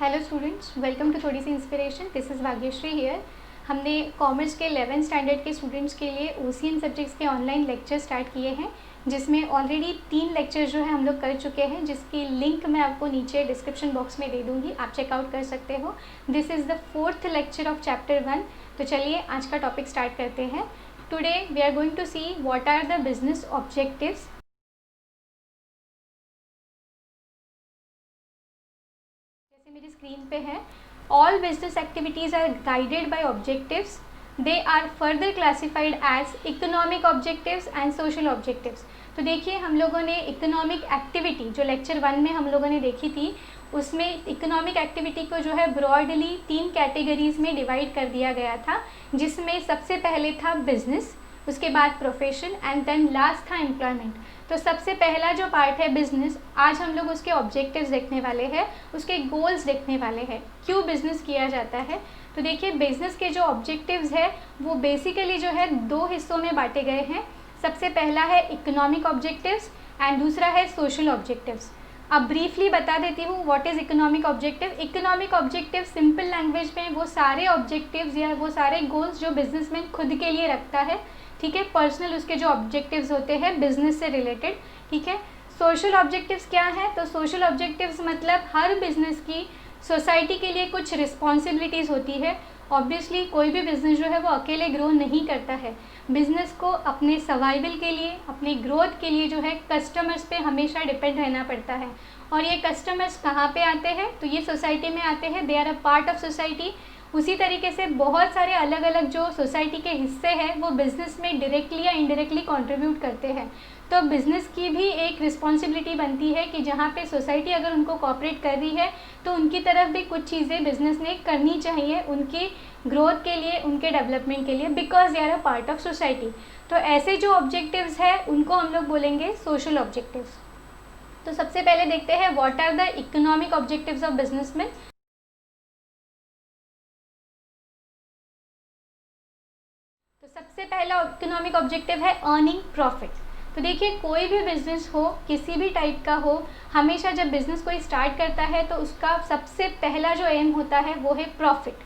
Hello students, welcome to थोड़ी सी inspiration. This is Bhagyashree here. हमने कॉमर्स के 11th स्टैंडर्ड के स्टूडेंट्स के लिए ओसीएन सब्जेक्ट्स के ऑनलाइन लेक्चर स्टार्ट किए हैं, जिसमें ऑलरेडी 3 लेक्चर जो है हम लोग कर चुके हैं, जिसकी लिंक मैं आपको नीचे डिस्क्रिप्शन बॉक्स में दे दूँगी, आप चेकआउट कर सकते हो। This is the 4th lecture of chapter 1। तो चलिए आज का टॉपिक स्टार्ट करते हैं। Today we are going to see what are the business objectives. जैसे मेरी स्क्रीन पे है, all business activities are guided by objectives. They are further classified as economic objectives and social objectives. तो देखिए, हम लोगों ने इकोनॉमिक एक्टिविटी जो लेक्चर 1 में हम लोगों ने देखी थी, उसमें इकोनॉमिक एक्टिविटी को जो है ब्रॉडली 3 कैटेगरीज में डिवाइड कर दिया गया था, जिसमें सबसे पहले था बिजनेस, उसके बाद प्रोफेशन एंड देन लास्ट था एम्प्लॉयमेंट। तो सबसे पहला जो पार्ट है बिजनेस, आज हम लोग उसके ऑब्जेक्टिव्स देखने वाले हैं, उसके गोल्स देखने वाले हैं, क्यों बिजनेस किया जाता है। तो देखिए, बिजनेस के जो ऑब्जेक्टिव्स है वो बेसिकली जो है 2 हिस्सों में बांटे गए हैं। सबसे पहला है इकोनॉमिक ऑब्जेक्टिव्स एंड दूसरा है सोशल ऑब्जेक्टिव्स। अब ब्रीफली बता देती हूँ what is economic objective. Economic objective simple language में वो सारे ऑब्जेक्टिव्स या वो सारे गोल्स जो बिजनेसमैन खुद के लिए रखता है, ठीक है, पर्सनल उसके जो ऑब्जेक्टिव्स होते हैं बिजनेस से रिलेटेड, ठीक है। सोशल ऑब्जेक्टिव्स क्या है? तो सोशल ऑब्जेक्टिव्स मतलब हर बिजनेस की सोसाइटी के लिए कुछ रिस्पॉन्सिबिलिटीज़ होती है। ऑब्वियसली कोई भी बिज़नेस जो है वो अकेले ग्रो नहीं करता है। बिज़नेस को अपने सर्वाइवल के लिए, अपने ग्रोथ के लिए जो है कस्टमर्स पे हमेशा डिपेंड रहना पड़ता है। और ये कस्टमर्स कहाँ पे आते हैं? तो ये सोसाइटी में आते हैं, they are a part of society. उसी तरीके से बहुत सारे अलग अलग जो सोसाइटी के हिस्से हैं वो बिज़नेस में डायरेक्टली या इनडायरेक्टली कंट्रीब्यूट करते हैं। तो बिज़नेस की भी एक रिस्पॉन्सिबिलिटी बनती है कि जहाँ पे सोसाइटी अगर उनको कोऑपरेट कर रही है तो उनकी तरफ भी कुछ चीज़ें बिज़नेस ने करनी चाहिए उनकी ग्रोथ के लिए, उनके डेवलपमेंट के लिए, because they are a part of society. तो ऐसे जो ऑब्जेक्टिव्स हैं उनको हम लोग बोलेंगे सोशल ऑब्जेक्टिव्स। तो सबसे पहले देखते हैं what are the economic objectives of businessman. तो सबसे पहला इकोनॉमिक ऑब्जेक्टिव है अर्निंग प्रॉफिट। तो देखिए, कोई भी बिजनेस हो, किसी भी टाइप का हो, हमेशा जब बिजनेस कोई स्टार्ट करता है तो उसका सबसे पहला जो एम होता है वो है प्रॉफिट।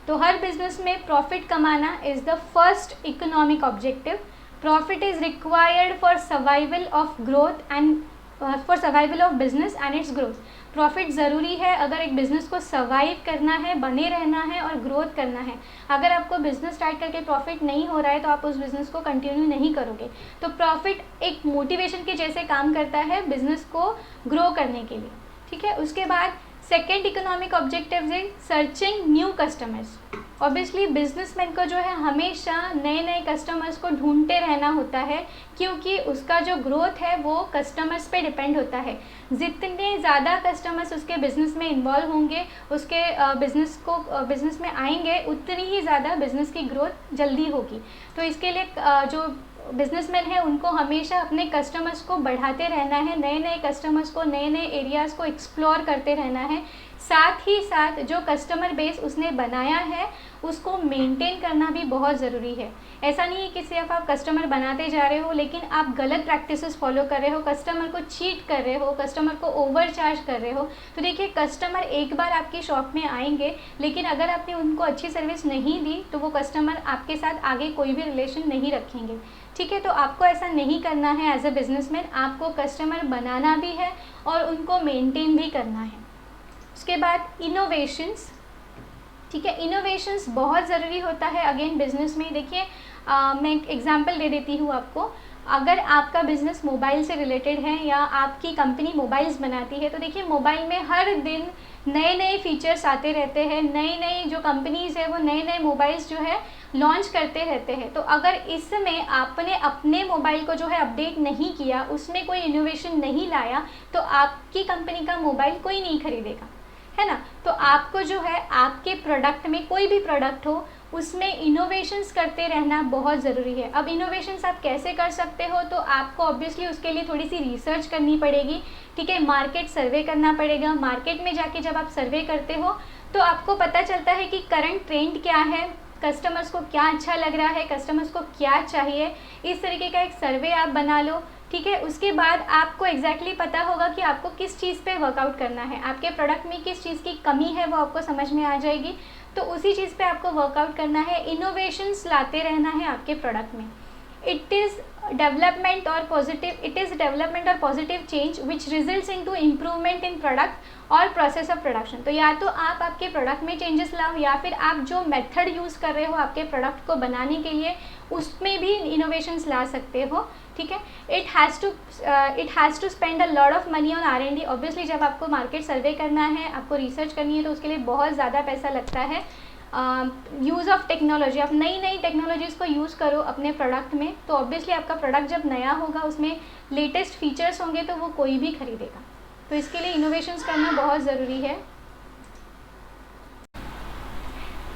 तो हर बिजनेस में प्रॉफिट कमाना is the first economic objective. Profit is required for survival of growth and for survival of business and it's growth. Profit ज़रूरी है अगर एक बिज़नेस को सर्वाइव करना है, बने रहना है और ग्रोथ करना है। अगर आपको बिज़नेस स्टार्ट करके प्रॉफिट नहीं हो रहा है तो आप उस बिज़नेस को कंटिन्यू नहीं करोगे। तो प्रॉफिट एक मोटिवेशन के जैसे काम करता है बिज़नेस को ग्रो करने के लिए, ठीक है। उसके बाद सेकेंड इकोनॉमिक ऑब्जेक्टिव है searching new customers. Obviously businessman को जो है हमेशा नए नए कस्टमर्स को ढूंढते रहना होता है, क्योंकि उसका जो ग्रोथ है वो कस्टमर्स पे डिपेंड होता है। जितने ज़्यादा कस्टमर्स उसके बिज़नेस में इन्वॉल्व होंगे, उसके बिज़नेस में आएंगे, उतनी ही ज़्यादा बिज़नेस की ग्रोथ जल्दी होगी। तो इसके लिए जो बिजनेसमैन है उनको हमेशा अपने कस्टमर्स को बढ़ाते रहना है, नए नए कस्टमर्स को, नए नए एरियाज़ को एक्सप्लोर करते रहना है। साथ ही साथ जो कस्टमर बेस उसने बनाया है उसको मेंटेन करना भी बहुत ज़रूरी है। ऐसा नहीं है कि सिर्फ आप कस्टमर बनाते जा रहे हो लेकिन आप गलत प्रैक्टिसेस फॉलो कर रहे हो, कस्टमर को चीट कर रहे हो, कस्टमर को ओवरचार्ज कर रहे हो। तो देखिए, कस्टमर एक बार आपकी शॉप में आएंगे, लेकिन अगर आपने उनको अच्छी सर्विस नहीं दी तो वो कस्टमर आपके साथ आगे कोई भी रिलेशन नहीं रखेंगे, ठीक है। तो आपको ऐसा नहीं करना है एज अ बिजनेसमैन, आपको कस्टमर बनाना भी है और उनको मेंटेन भी करना है। उसके बाद इनोवेशंस, ठीक है, इनोवेशंस बहुत ज़रूरी होता है अगेन बिजनेस में। देखिए, मैं एक एग्जांपल दे देती हूँ आपको। अगर आपका बिज़नेस मोबाइल से रिलेटेड है या आपकी कंपनी मोबाइल्स बनाती है, तो देखिए मोबाइल में हर दिन नए नए फीचर्स आते रहते हैं, नई नई जो कंपनीज़ है वो नए नए मोबाइल्स जो है लॉन्च करते रहते हैं। तो अगर इसमें आपने अपने मोबाइल को जो है अपडेट नहीं किया, उसमें कोई इनोवेशन नहीं लाया, तो आपकी कंपनी का मोबाइल कोई नहीं खरीदेगा, है ना। तो आपको जो है आपके प्रोडक्ट में, कोई भी प्रोडक्ट हो, उसमें इनोवेशंस करते रहना बहुत ज़रूरी है। अब इनोवेशंस आप कैसे कर सकते हो? तो आपको ऑब्वियसली उसके लिए थोड़ी सी रिसर्च करनी पड़ेगी, ठीक है, मार्केट सर्वे करना पड़ेगा। मार्केट में जाके जब आप सर्वे करते हो तो आपको पता चलता है कि करंट ट्रेंड क्या है, कस्टमर्स को क्या अच्छा लग रहा है, कस्टमर्स को क्या चाहिए। इस तरीके का एक सर्वे आप बना लो, ठीक है। उसके बाद आपको एग्जैक्टली पता होगा कि आपको किस चीज़ पे वर्कआउट करना है, आपके प्रोडक्ट में किस चीज़ की कमी है वो आपको समझ में आ जाएगी, तो उसी चीज़ पे आपको वर्कआउट करना है, इनोवेशंस लाते रहना है आपके प्रोडक्ट में। इट इज़ डेवलपमेंट और positive change which results into improvement in product और प्रोसेस ऑफ प्रोडक्शन। तो या तो आप आपके प्रोडक्ट में चेंजेस लाओ, या फिर आप जो मेथड यूज़ कर रहे हो आपके प्रोडक्ट को बनाने के लिए उसमें भी इनोवेशंस ला सकते हो, ठीक है। It has to spend a lot of money on R&D। Obviously जब आपको मार्केट सर्वे करना है, आपको रिसर्च करनी है, तो उसके लिए बहुत ज़्यादा पैसा लगता है। यूज़ ऑफ टेक्नोलॉजी, आप नई नई टेक्नोलॉजीज़ को यूज़ करो अपने प्रोडक्ट में, तो ऑब्वियसली आपका प्रोडक्ट जब नया होगा उसमें लेटेस्ट फीचर्स होंगे तो वो कोई भी खरीदेगा, तो इसके लिए इनोवेशंस करना बहुत ज़रूरी है।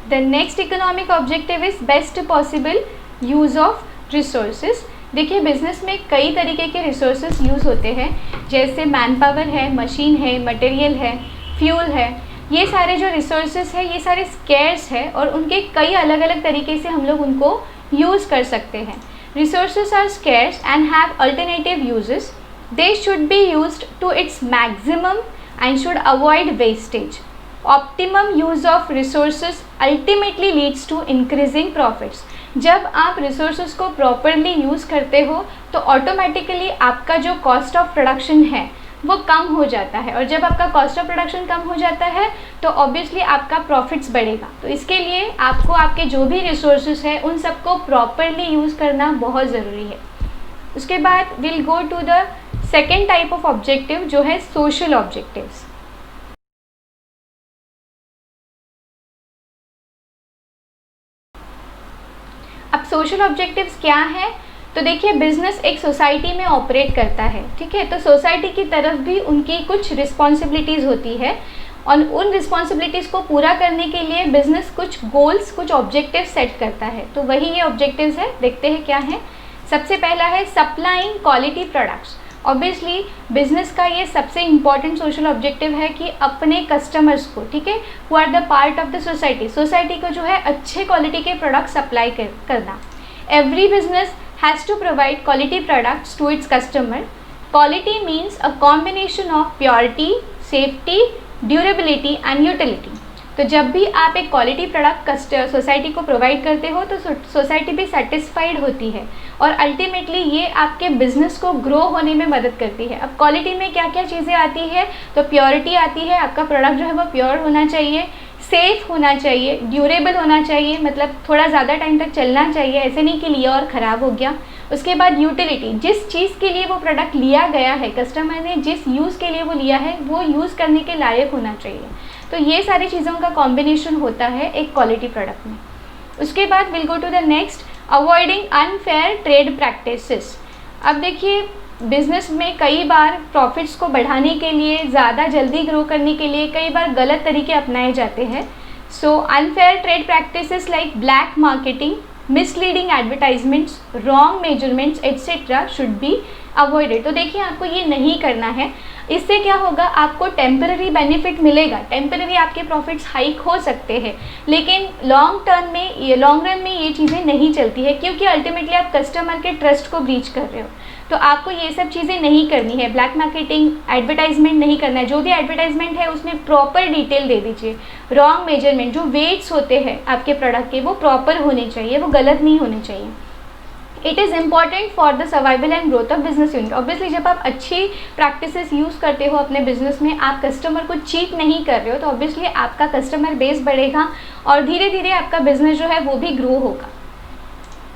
The next economic objective is best possible use of resources. देखिए बिज़नेस में कई तरीके के रिसोर्सेज यूज़ होते हैं, जैसे मैन पावर है, मशीन है, मटेरियल है, फ्यूल है। ये सारे जो रिसोर्सेज है ये सारे स्केर्स है और उनके कई अलग अलग तरीके से हम लोग उनको यूज़ कर सकते हैं। Resources are scarce and have alternative uses. They should be used to its maximum and should avoid wastage. Optimum use of resources ultimately leads to increasing profits. जब आप रिसोर्सेज को प्रॉपरली यूज़ करते हो तो automatically आपका जो cost of production है वो कम हो जाता है, और जब आपका कॉस्ट ऑफ प्रोडक्शन कम हो जाता है तो ऑब्वियसली आपका प्रॉफिट्स बढ़ेगा। तो इसके लिए आपको आपके जो भी रिसोर्सेज है उन सबको प्रॉपरली यूज़ करना बहुत ज़रूरी है। उसके बाद will go to the second type of objective जो है सोशल ऑब्जेक्टिव्स। अब सोशल ऑब्जेक्टिव्स क्या हैं? तो देखिए बिजनेस एक सोसाइटी में ऑपरेट करता है, ठीक है, तो सोसाइटी की तरफ भी उनकी कुछ रिस्पॉन्सिबिलिटीज़ होती है और उन रिस्पॉन्सिबिलिटीज़ को पूरा करने के लिए बिजनेस कुछ गोल्स, कुछ ऑब्जेक्टिव सेट करता है। तो वही ये ऑब्जेक्टिव्स है, देखते हैं क्या है। सबसे पहला है supplying quality products. Obviously business का ये सबसे इम्पॉर्टेंट सोशल ऑब्जेक्टिव है कि अपने कस्टमर्स को, ठीक है, who are the part of the society को जो है अच्छे क्वालिटी के प्रोडक्ट सप्लाई करना। Every business has to provide quality products to its customer. Quality means a combination of purity, safety, durability and utility. तो जब भी आप एक क्वालिटी प्रोडक्ट सोसाइटी को प्रोवाइड करते हो तो सोसाइटी भी सेटिस्फाइड होती है और अल्टीमेटली ये आपके बिजनेस को ग्रो होने में मदद करती है। अब क्वालिटी में क्या क्या चीज़ें आती है? तो प्योरिटी आती है, आपका प्रोडक्ट जो है वो प्योर होना चाहिए, सेफ़ होना चाहिए, ड्यूरेबल होना चाहिए, मतलब थोड़ा ज़्यादा टाइम तक चलना चाहिए, ऐसे नहीं कि लिया और ख़राब हो गया। उसके बाद यूटिलिटी, जिस चीज़ के लिए वो प्रोडक्ट लिया गया है, कस्टमर ने जिस यूज़ के लिए वो लिया है वो यूज़ करने के लायक होना चाहिए। तो ये सारी चीज़ों का कॉम्बिनेशन होता है एक क्वालिटी प्रोडक्ट में। उसके बाद will go to the next, avoiding unfair trade practices. अब देखिए बिज़नेस में कई बार प्रॉफिट्स को बढ़ाने के लिए, ज़्यादा जल्दी ग्रो करने के लिए कई बार गलत तरीके अपनाए जाते हैं। So unfair trade practices like black marketing, misleading advertisements, wrong measurements etcetera should be avoided. तो देखिए आपको ये नहीं करना है। इससे क्या होगा, आपको टेम्पररी बेनिफिट मिलेगा, टेम्पररी आपके प्रॉफिट्स हाइक हो सकते हैं, लेकिन लॉन्ग रन में ये चीज़ें नहीं चलती है, क्योंकि अल्टीमेटली आप कस्टमर के ट्रस्ट को ब्रीच कर रहे हो। तो आपको ये सब चीज़ें नहीं करनी है, ब्लैक मार्केटिंग, एडवर्टाइजमेंट नहीं करना है। जो भी एडवर्टाइजमेंट है उसमें प्रॉपर डिटेल दे दीजिए। रॉन्ग मेजरमेंट, जो वेट्स होते हैं आपके प्रोडक्ट के वो प्रॉपर होने चाहिए, वो गलत नहीं होने चाहिए। It is important for the survival and growth of business unit. Obviously जब आप अच्छी प्रैक्टिसेस यूज़ करते हो अपने बिजनेस में, आप कस्टमर को चीट नहीं कर रहे हो, तो ऑब्वियसली आपका कस्टमर बेस बढ़ेगा और धीरे धीरे आपका बिजनेस जो है वो भी ग्रो होगा।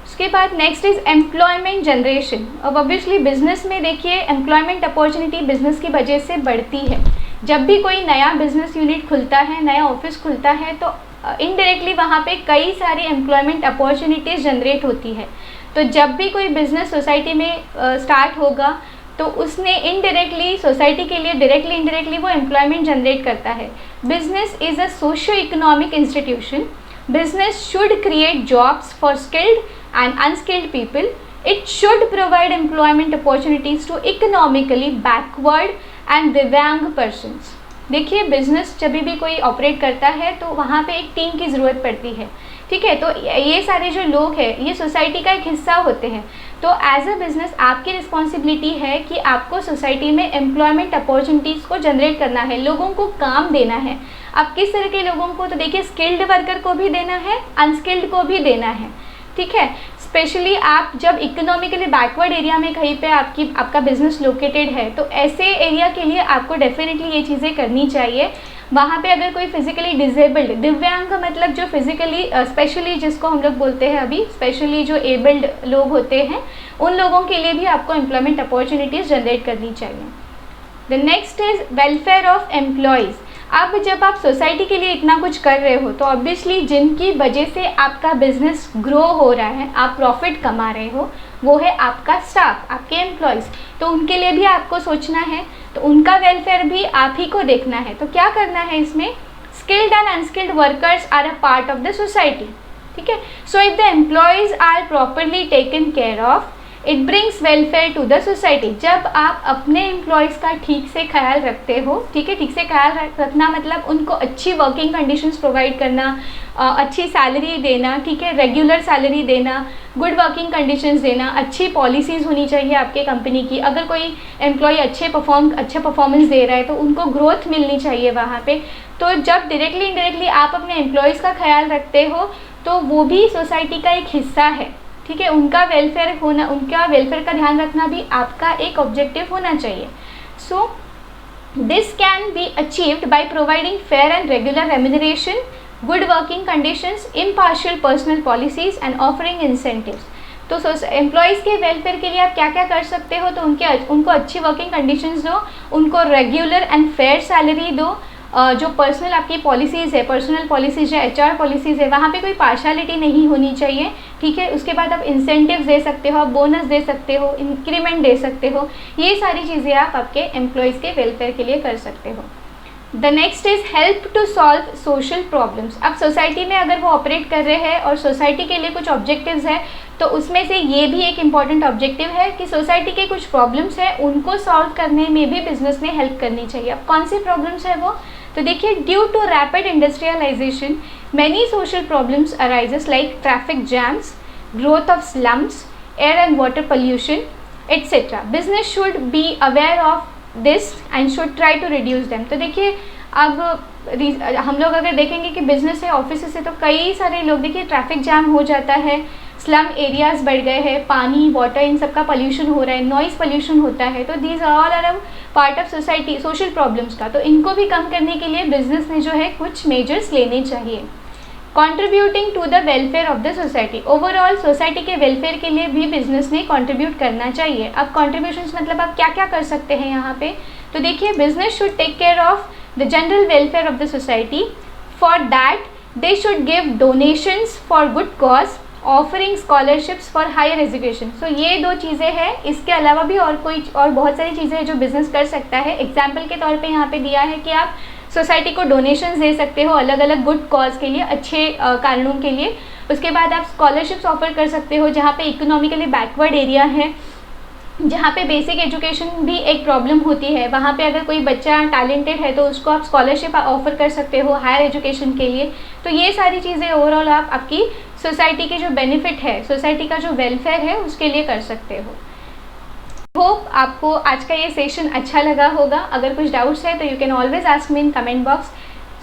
उसके बाद नेक्स्ट इज़ एम्प्लॉयमेंट जनरेशन। अब ऑब्वियसली बिजनेस में देखिए एम्प्लॉयमेंट अपॉर्चुनिटी बिजनेस की वजह से बढ़ती है। जब भी कोई नया बिजनेस यूनिट खुलता है, नया ऑफिस खुलता है, तो इनडायरेक्टली वहाँ पे कई सारी एम्प्लॉयमेंट अपॉर्चुनिटीज़ जनरेट होती है। तो जब भी कोई बिजनेस सोसाइटी में स्टार्ट होगा तो उसने इनडायरेक्टली सोसाइटी के लिए डायरेक्टली इनडायरेक्टली वो एम्प्लॉयमेंट जनरेट करता है। Business is a socio economic institution. Business should create jobs for skilled and unskilled people. It should provide employment opportunities to economically backward and दिव्यांग persons. देखिए business जब भी कोई ऑपरेट करता है तो वहाँ पे एक टीम की ज़रूरत पड़ती है, ठीक है। तो ये सारे जो लोग हैं ये सोसाइटी का एक हिस्सा होते हैं। तो एज अ बिज़नेस आपकी रिस्पॉन्सिबिलिटी है कि आपको सोसाइटी में एम्प्लॉयमेंट अपॉर्चुनिटीज़ को जनरेट करना है, लोगों को काम देना है। अब किस तरह के लोगों को, तो देखिए स्किल्ड वर्कर को भी देना है, अनस्किल्ड को भी देना है, ठीक है। स्पेशली आप जब इकोनॉमिकली बैकवर्ड एरिया में कहीं पे आपका बिजनेस लोकेटेड है, तो ऐसे एरिया के लिए आपको डेफिनेटली ये चीज़ें करनी चाहिए। वहाँ पे अगर कोई फिजिकली डिजेबल्ड, दिव्यांग का मतलब जो फिजिकली स्पेशली जिसको हम लोग बोलते हैं अभी स्पेशली जो एबल्ड लोग होते हैं, उन लोगों के लिए भी आपको एम्प्लॉयमेंट अपॉर्चुनिटीज़ जनरेट करनी चाहिए। The next is welfare of employees. अब जब आप सोसाइटी के लिए इतना कुछ कर रहे हो, तो ऑब्वियसली जिनकी वजह से आपका बिजनेस ग्रो हो रहा है, आप प्रॉफिट कमा रहे हो, वो है आपका स्टाफ, आपके एम्प्लॉयज़। तो उनके लिए भी आपको सोचना है, तो उनका वेलफेयर भी आप ही को देखना है। तो क्या करना है इसमें, skilled and unskilled workers are a part of the society, ठीक है। So if the employees are properly taken care of, it brings welfare to the society. जब आप अपने एम्प्लॉयज़ का ठीक से ख्याल रखते हो, ठीक है, ठीक से ख्याल रखना मतलब उनको अच्छी वर्किंग कंडीशंस प्रोवाइड करना, अच्छी सैलरी देना, ठीक है, रेगुलर सैलरी देना, गुड वर्किंग कंडीशंस देना, अच्छी पॉलिसीज़ होनी चाहिए आपके कंपनी की। अगर कोई एम्प्लॉय अच्छा परफॉर्मेंस दे रहा है तो उनको ग्रोथ मिलनी चाहिए वहाँ पे। तो जब डायरेक्टली इनडायरेक्टली आप अपने एम्प्लॉयज़ का ख्याल रखते हो, तो वो भी सोसाइटी का एक हिस्सा है, ठीक है। उनका वेलफेयर का ध्यान रखना भी आपका एक ऑब्जेक्टिव होना चाहिए। So this can be achieved by providing fair and regular remuneration, good working conditions, impartial personal policies and offering incentives. तो एम्प्लॉयज़ के वेलफेयर के लिए आप क्या क्या कर सकते हो, तो उनको अच्छी वर्किंग कंडीशंस दो, उनको रेगुलर एंड फेयर सैलरी दो, जो पर्सनल आपकी पॉलिसीज़ है, पर्सनल पॉलिसीज़ है, HR पॉलिसीज़ है, वहाँ पे कोई पार्शलिटी नहीं होनी चाहिए, ठीक है। उसके बाद आप इंसेंटिव्स दे सकते हो, आप बोनस दे सकते हो, इंक्रीमेंट दे सकते हो। ये सारी चीज़ें आप आपके एम्प्लॉयज़ के वेलफेयर के लिए कर सकते हो। The next is help to solve social problems. अब सोसाइटी में अगर वो ऑपरेट कर रहे हैं और सोसाइटी के लिए कुछ ऑब्जेक्टिव्स है, तो उसमें से ये भी एक इम्पॉर्टेंट ऑब्जेक्टिव है कि सोसाइटी के कुछ प्रॉब्लम्स है, उनको सॉल्व करने में भी बिजनेस ने हेल्प करनी चाहिए। अब कौन सी प्रॉब्लम्स है वो, तो देखिए due to rapid industrialization many social problems arises like traffic jams, growth of slums, air and water pollution etcetera. Business should be aware of this and should try to reduce them. तो देखिए अब हम लोग अगर देखेंगे कि business है, office से, तो कई सारे लोग देखिए ट्रैफिक जैम हो जाता है, स्लम एरियाज़ बढ़ गए हैं, पानी वाटर इन सब का पोल्यूशन हो रहा है, नॉइज़ पोल्यूशन होता है। तो these all are part of society social problems का। तो इनको भी कम करने के लिए बिजनेस ने जो है कुछ मेजर्स लेने चाहिए। Contributing to the welfare of the society, overall society के वेलफेयर के लिए भी बिजनेस ने कंट्रीब्यूट करना चाहिए। अब कंट्रीब्यूशंस मतलब आप क्या क्या कर सकते हैं यहाँ पे, तो देखिए business should take care of the general welfare of the society. For that they should give donations for good cause, offering scholarships for higher education. So ये दो चीज़ें हैं, इसके अलावा भी और बहुत सारी चीज़ें हैं जो बिज़नेस कर सकता है। एग्जाम्पल के तौर पे यहाँ पे दिया है कि आप सोसाइटी को डोनेशंस दे सकते हो अलग अलग गुड कॉज के लिए, अच्छे कारणों के लिए। उसके बाद आप स्कॉलरशिप्स ऑफर कर सकते हो जहाँ पे इकोनॉमिकली बैकवर्ड एरिया है, जहाँ पे बेसिक एजुकेशन भी एक प्रॉब्लम होती है, वहाँ पे अगर कोई बच्चा टैलेंटेड है तो उसको आप स्कॉलरशिप ऑफर कर सकते हो हायर एजुकेशन के लिए। तो ये सारी चीज़ें ओवरऑल आप आपकी सोसाइटी के जो बेनिफिट है, सोसाइटी का जो वेलफेयर है, उसके लिए कर सकते हो। होप आपको आज का ये सेशन अच्छा लगा होगा। अगर कुछ डाउट्स है तो you can always ask me in comment box.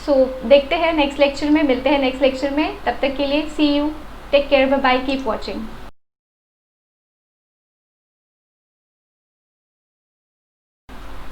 So देखते हैं नेक्स्ट लेक्चर में, मिलते हैं नेक्स्ट लेक्चर में। तब तक के लिए see you, take care, bye bye, keep watching.